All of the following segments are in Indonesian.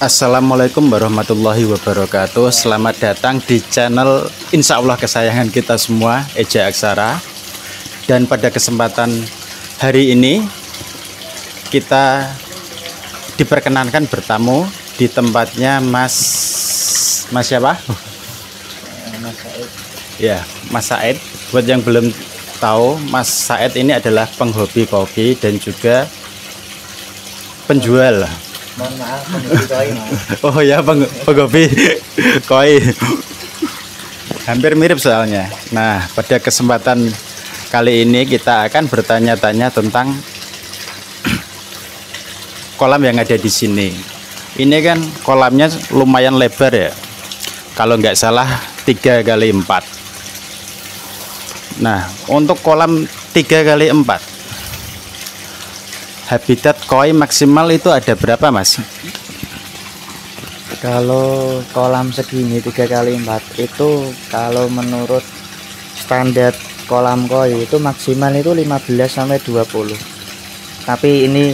Assalamualaikum warahmatullahi wabarakatuh. Selamat datang di channel insya Allah kesayangan kita semua, Eja Aksara. Dan pada kesempatan hari ini kita diperkenankan bertamu di tempatnya Mas siapa? Mas Said. Ya, Mas Said. Buat yang belum tahu, Mas Said ini adalah penghobi kopi dan juga penjual. Mohon maaf, penghobi koi, Mas. Oh ya, penghobi koi. Hampir mirip soalnya. Nah, pada kesempatan kali ini kita akan bertanya-tanya tentang kolam yang ada di sini. Ini kan kolamnya lumayan lebar ya. Kalau nggak salah 3x4. Nah, untuk kolam 3x4 habitat koi maksimal itu ada berapa, Mas? Kalau kolam segini 3x4 itu kalau menurut standar kolam koi itu maksimal itu 15 sampai 20. Tapi ini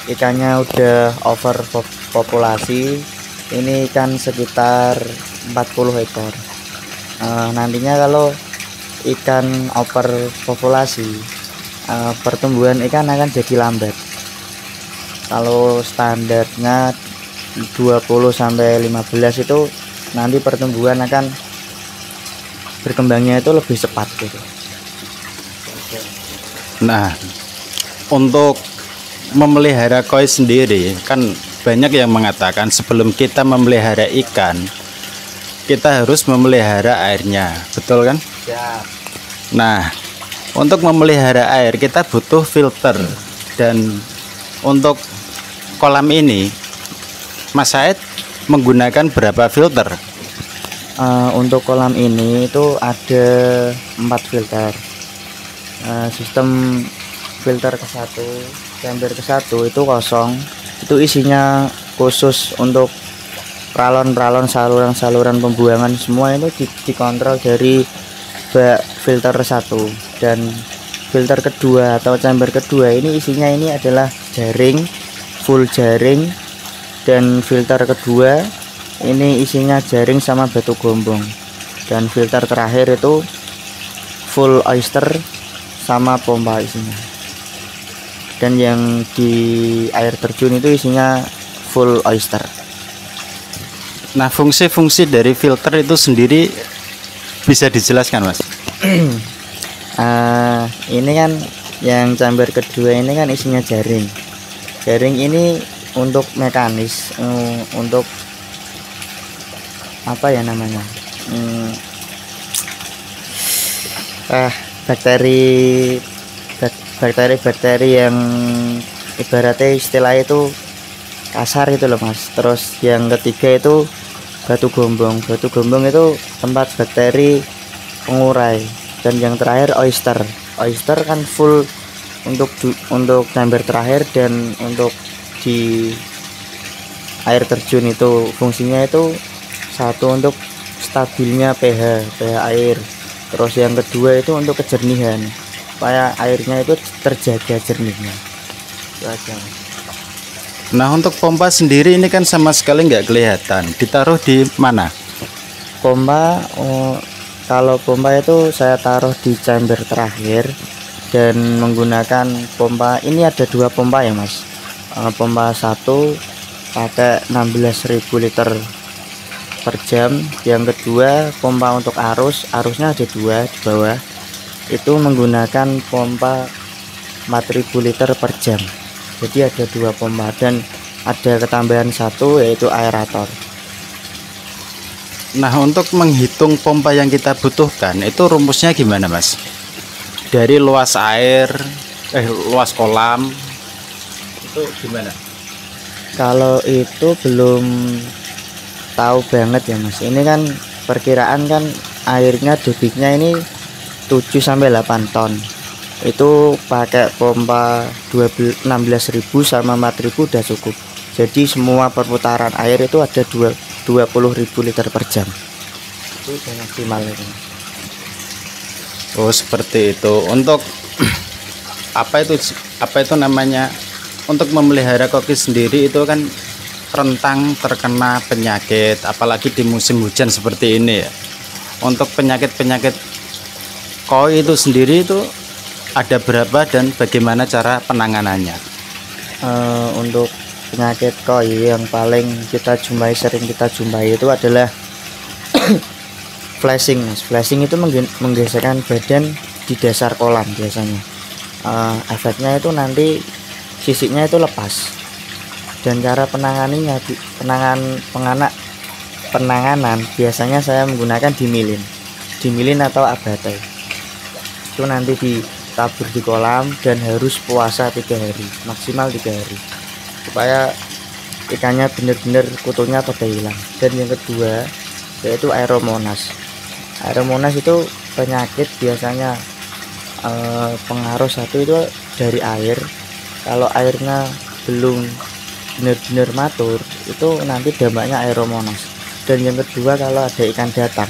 ikannya udah over populasi. Ini ikan sekitar 40 ekor. Nantinya kalau ikan over populasi, pertumbuhan ikan akan jadi lambat. Kalau standarnya 20 sampai 15 itu nanti pertumbuhan akan berkembangnya itu lebih cepat gitu. Nah, untuk memelihara koi sendiri kan banyak yang mengatakan sebelum kita memelihara ikan kita harus memelihara airnya, betul kan? Ya. Nah, untuk memelihara air kita butuh filter. Dan untuk kolam ini Mas Said menggunakan berapa filter? Untuk kolam ini itu ada 4 filter. Sistem filter ke-1, chamber ke-1 itu kosong. Itu isinya khusus untuk pralon-pralon, saluran-saluran pembuangan, semua itu dikontrol dari bak filter 1. Dan filter kedua atau chamber kedua ini isinya ini adalah jaring, full jaring. Dan filter kedua ini isinya jaring sama batu gombong. Dan filter terakhir itu full oyster sama pompa isinya. Dan yang di air terjun itu isinya full oyster. Nah, fungsi-fungsi dari filter itu sendiri bisa dijelaskan, Mas? Ini kan yang chamber kedua ini kan isinya jaring. Jaring ini untuk mekanis, untuk apa ya namanya, bakteri yang ibaratnya istilah itu kasar itu loh, Mas. Terus yang ketiga itu batu gombong. Batu gombong itu tempat bakteri pengurai. Dan yang terakhir oyster. Oyster kan full untuk chamber terakhir. Dan untuk di air terjun itu fungsinya itu satu untuk stabilnya pH air. Terus yang kedua itu untuk kejernihan, supaya airnya itu terjaga jernihnya. Itu aja. Nah, untuk pompa sendiri ini kan sama sekali nggak kelihatan. Ditaruh di mana? Pompa, kalau pompa itu saya taruh di chamber terakhir dan menggunakan pompa. Ini ada 2 pompa ya, Mas. Pompa 1 pakai 16.000 liter per jam. Yang kedua pompa untuk arusnya ada 2 di bawah. Itu menggunakan pompa 4.000 liter per jam. Jadi ada 2 pompa dan ada ketambahan 1 yaitu aerator. Nah, untuk menghitung pompa yang kita butuhkan itu rumusnya gimana, Mas? Dari luas air, luas kolam itu gimana? Kalau itu belum tahu banget ya, Mas. Ini kan perkiraan kan airnya debitnya ini 7 sampai 8 ton. Itu pakai pompa 16.000 sama 4.000 udah cukup. Jadi semua perputaran air itu ada 20.000 liter per jam. Itu udah maksimal itu. Oh, seperti itu. Untuk apa itu namanya, untuk memelihara koki sendiri itu kan rentang terkena penyakit, apalagi di musim hujan seperti ini ya. Untuk penyakit-penyakit koi itu sendiri itu ada berapa dan bagaimana cara penanganannya? Untuk penyakit koi yang paling kita jumpai, sering kita jumpai itu adalah flashing, Mas. Flashing itu menggeserkan badan di dasar kolam biasanya. Efeknya itu nanti sisiknya itu lepas. Dan cara penanganannya, penanganan biasanya saya menggunakan dimilin atau abatai. Itu nanti ditabur di kolam dan harus puasa 3 hari, maksimal 3 hari, supaya ikannya benar-benar kutunya pada hilang. Dan yang kedua yaitu Aeromonas. Aeromonas itu penyakit biasanya pengaruh satu itu dari air. Kalau airnya belum benar-benar matur, itu nanti dampaknya Aeromonas. Dan yang kedua, kalau ada ikan datang,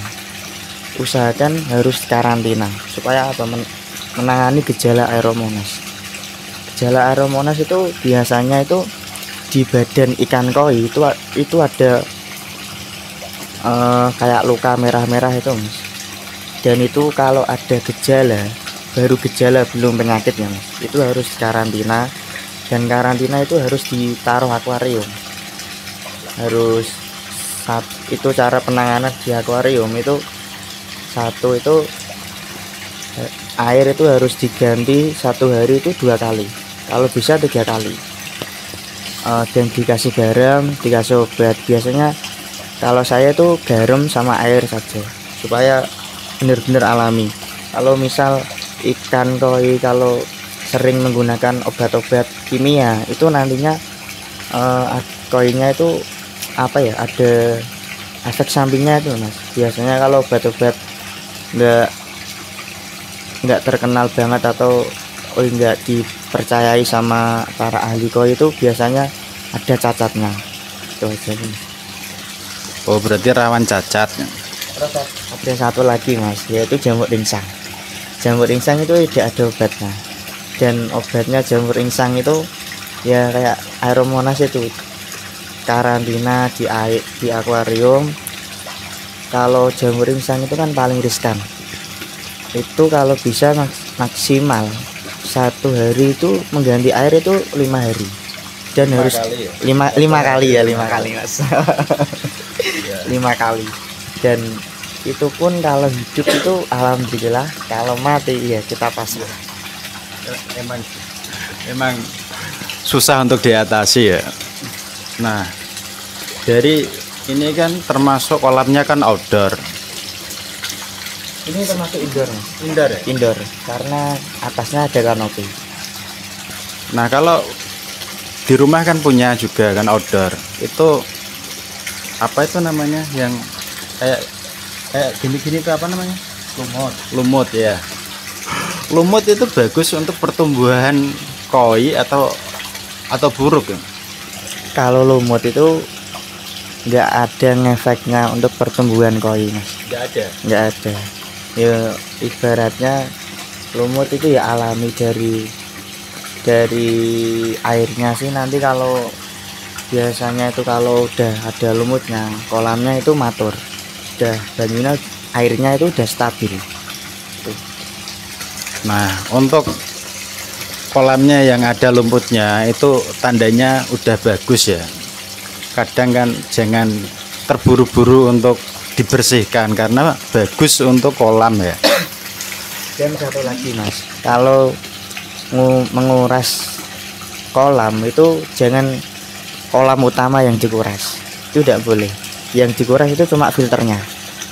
usahakan harus karantina supaya apa, menangani gejala Aeromonas. Gejala Aeromonas itu biasanya itu di badan ikan koi itu ada kayak luka merah-merah itu, Mas. Dan itu kalau ada gejala, baru gejala belum penyakitnya, Mas, itu harus karantina. Dan karantina itu harus ditaruh akuarium. Itu cara penanganan di akuarium itu, satu itu air itu harus diganti 1 hari itu 2 kali, kalau bisa 3 kali. Dan dikasih garam, dikasih obat. Biasanya kalau saya itu garam sama air saja supaya benar-benar alami. Kalau misal ikan koi kalau sering menggunakan obat-obat kimia, itu nantinya koinya itu apa ya, ada efek sampingnya itu, Mas. Biasanya kalau obat-obat nggak terkenal banget atau nggak dipercayai sama para ahli koi, itu biasanya ada cacatnya. Itu aja, Mas. Oh, berarti rawan cacat. Terus ada satu lagi, Mas, yaitu jamur ringsang. Jamur ringsang itu tidak ada obatnya. Dan obatnya jamur ringsang itu ya kayak Aeromonas itu, karantina di akuarium. Kalau jamur ringsang itu kan paling riskan. Itu kalau bisa maksimal 1 hari itu mengganti air itu 5 hari. Dan 5 harus kali ya? 5 kali ya, 5 kali, Mas. 5 kali. Dan itu pun kalau hidup itu alhamdulillah, kalau mati ya kita pasrah. Emang susah untuk diatasi ya. Nah, dari ini kan termasuk kolamnya kan outdoor. Ini termasuk indoor, Mas. Indoor ya? Indoor, karena atasnya ada kanopi. Nah, kalau di rumah kan punya juga kan outdoor. Itu apa itu namanya, yang kayak gini-gini itu apa namanya? Lumut ya. Lumut itu bagus untuk pertumbuhan koi atau buruk ya? Kalau lumut itu nggak ada ngefeknya untuk pertumbuhan koi, Mas. Nggak ada. Ya ibaratnya lumut itu ya alami dari airnya sih. Nanti kalau biasanya itu kalau udah ada lumutnya, kolamnya itu matur, udah banyunya airnya itu udah stabil. Nah, untuk kolamnya yang ada lumpurnya itu tandanya udah bagus ya. Kadang kan jangan terburu-buru untuk dibersihkan karena bagus untuk kolam ya. Dan satu lagi, Mas, kalau menguras kolam itu jangan kolam utama yang dikuras, itu tidak boleh. Yang dikuras itu cuma filternya.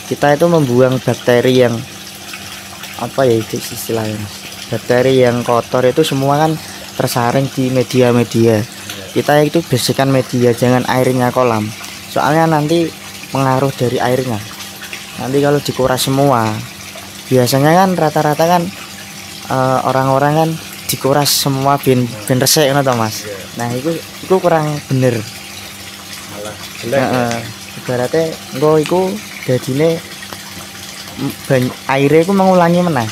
Kita itu membuang bakteri yang apa ya itu istilahnya, bakteri yang kotor itu semua kan tersaring di media-media. Kita itu bersihkan media, jangan airnya kolam, soalnya nanti pengaruh dari airnya. Nanti kalau dikuras semua, biasanya kan rata-rata kan orang-orang kan dikuras semua bin resik ngono to, Mas. Nah, itu kurang bener. Malah ibaratnya engko iku dadine airnya itu mengulangi meneh.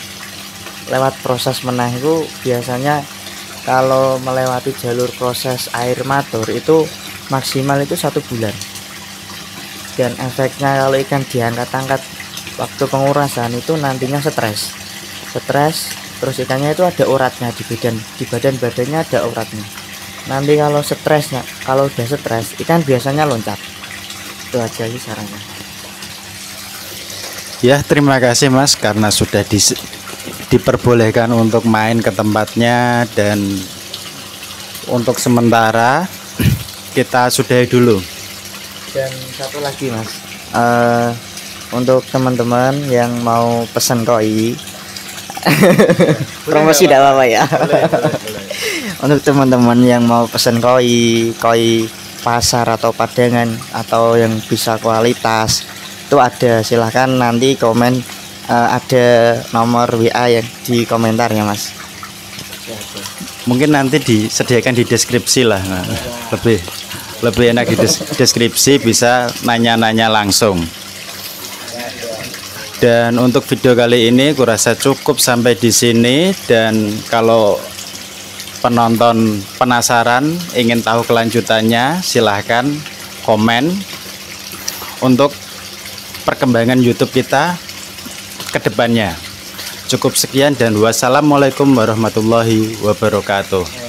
Lewat proses meneh itu biasanya kalau melewati jalur proses air matur itu maksimal itu 1 bulan. Dan efeknya kalau ikan diangkat-angkat waktu pengurasan itu nantinya stres, terus ikannya itu ada uratnya di badannya ada uratnya. Nanti kalau stres, kalau udah stres ikan biasanya loncat. Itu aja sih sarannya. Ya, terima kasih Mas karena sudah diperbolehkan untuk main ke tempatnya, dan untuk sementara kita sudahi dulu. Dan satu lagi Mas, untuk teman-teman yang mau pesan koi promosi tidak apa-apa ya. Untuk teman-teman yang mau pesan koi pasar atau padangan atau yang bisa kualitas, itu ada, silahkan nanti komen, ada nomor WA yang di komentar ya Mas. Mungkin nanti disediakan di deskripsi lah. Nah, lebih enak di deskripsi, bisa nanya-nanya langsung. Dan untuk video kali ini kurasa cukup sampai di sini, dan kalau penonton penasaran ingin tahu kelanjutannya, silahkan komen untuk perkembangan YouTube kita ke depannya. Cukup sekian dan wassalamualaikum warahmatullahi wabarakatuh.